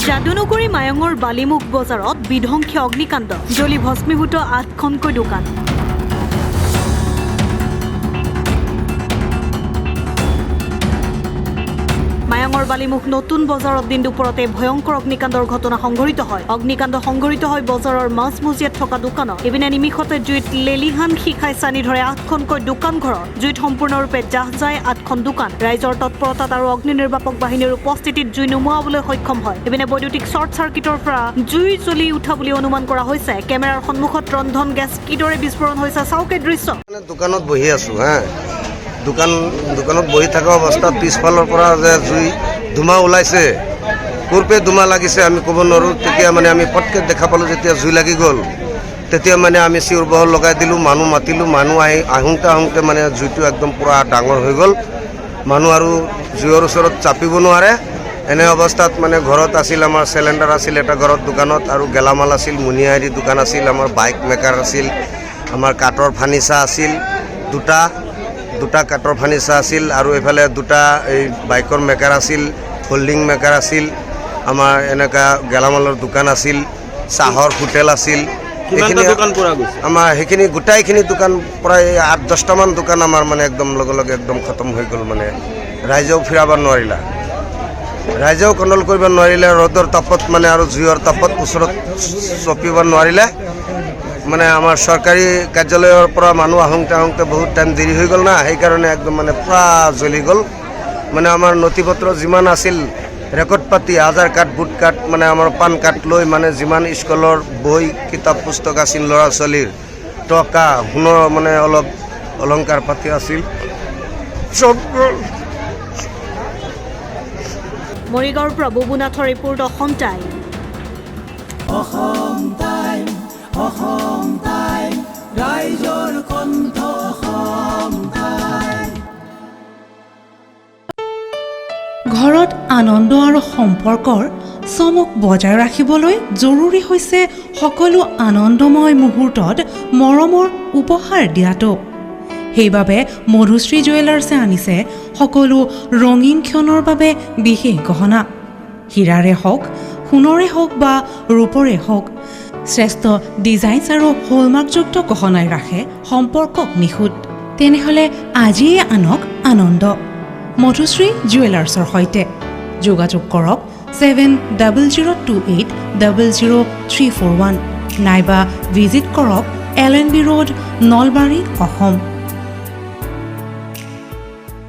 যাদুনগৰী মায়ঙৰ বালিমুখ বজাৰত বিধ্বংসী অগ্নিকাণ্ড জ্বলি ভস্মীভূত 8খনকৈ দোকান মায়ঙৰ বালিমুখ নতুন বজাৰত দিন দুপৰতে ভয়ংকৰ অগ্নিকাণ্ডৰ ঘটনা সংঘটিত হয় অগ্নিকাণ্ড সংঘটিত হয় বজাৰৰ মাজমজিয়াত থকা দোকানত ইভিনে নিমিষতে জুইত লেলিহান শিখাই চানি ধৰে 8খনকৈ দোকান ঘৰৰ জুইত সম্পূৰ্ণৰূপে জাহ যায় 8খন দোকান ৰাইজৰ তৎপৰতাত আৰু অগ্নি নিৰ্বাপক বাহিনীৰ উপস্থিতিত জুই নুমুৱাবলৈ সক্ষম হয় ইভিনে বৈদ্যুতিক শ্বৰ্ট চাৰ্কিটৰ পৰা জুই জ্বলি উঠা বুলি অনুমান কৰা হৈছে কেমেৰাৰ সন্মুখত ৰন্ধন গেছ কিদৰে বিস্ফোৰণ হৈছে চাওকে দৃশ্য দোকানত বহি আছো দোকানত বহি থকা অৱস্থাত পিছফালৰ পৰা যে জুই ধুমা ওলাইছে কোৰপে ধুমা লাগিছে আমি ক'ব নোৱাৰোঁ তেতিয়া মানে আমি পটকে দেখা পালোঁ যেতিয়া জুই লাগি গ'ল তেতিয়া মানে আমি চিঞৰ বাখৰ লগাই দিলোঁ মানুহ মাতিলোঁ মানুহ আহোঁতে মানে জুইটো একদম পূৰা ডাঙৰ হৈ গ'ল মানুহ আৰু জুইৰ ওচৰত চাপিব নোৱাৰে এনে অৱস্থাত মানে ঘৰত আছিল আমাৰ চিলিণ্ডাৰ আছিল এটা ঘৰত দোকানত আৰু গেলামাল আছিল মুনিয়াৰী দোকান আছিল আমাৰ বাইক মেকাৰ আছিল আমাৰ কাঠৰ ফাৰ্নিচাৰ আছিল দুটা কাঠৰ ফাৰ্নিচাৰ আছিল আৰু এফালে দুটা এই বাইকৰ মেকাৰ আছিল হোল্ডিং মেকাৰ আছিল আমাৰ এনেকা গেলামালৰ দোকান আছিল চাহৰ হোটেল আছিল আমাৰ সেইখিনি গোটাইখিনি দোকান প্ৰায় 8-10টামান দোকান আমাৰ মানে একদম লগে একদম খতম হৈ গ'ল মানে ৰাইজেও ফিৰাব নোৱাৰিলা ৰাইজেও কণ্ট্ৰল কৰিব নোৱাৰিলে ৰ'দৰ তাপত মানে আৰু জুইৰ তাপত ওচৰত চপিব নোৱাৰিলে মানে আমাৰ চৰকাৰী কাৰ্যালয়ৰ পৰা মানুহ আহোঁতে বহুত টাইম দেৰি হৈ গ'ল না সেইকাৰণে একদম মানে পুৰা জ্বলি গ'ল মানে আমাৰ নথি পত্ৰ যিমান আছিল ৰেকৰ্ড পাতি আধাৰ কাৰ্ড ভোট কাৰ্ড মানে আমাৰ পান কাৰ্ড লৈ মানে যিমান স্কুলৰ বহি কিতাপ পুস্তক আছিল ল'ৰা ছোৱালীৰ টকা সোণৰ মানে অলপ অলংকাৰ পাতি আছিল চব মৰিগাঁৱৰ পৰা বুবুনাথৰ ৰিপৰ্ট অসম টাইম ৰাইজৰ কণ্ঠ ঘৰত আনন্দ আৰু সম্পৰ্কৰ চমক বজাই ৰাখিবলৈ জৰুৰী হৈছে সকলো আনন্দময় মুহূৰ্তত মৰমৰ উপহাৰ দিয়াটো সেইবাবে মধুশ্ৰী জুৱেলাৰ্ছে আনিছে সকলো ৰঙীন ক্ষণৰ বাবে বিশেষ গহনা হীৰাৰে হওক সোণৰে হওক বা ৰূপৰে হওক শ্ৰেষ্ঠ ডিজাইনছ আৰু হলমাৰ্কযুক্ত গহনাই ৰাখে সম্পৰ্কক নিখুঁত তেনেহ'লে আজিয়ে আনক আনন্দ মধুশ্ৰী জুৱেলাৰ্ছৰ সৈতে যোগাযোগ কৰক 7002800341 নাইবা ভিজিট কৰক LNB ৰোড নলবাৰী অসম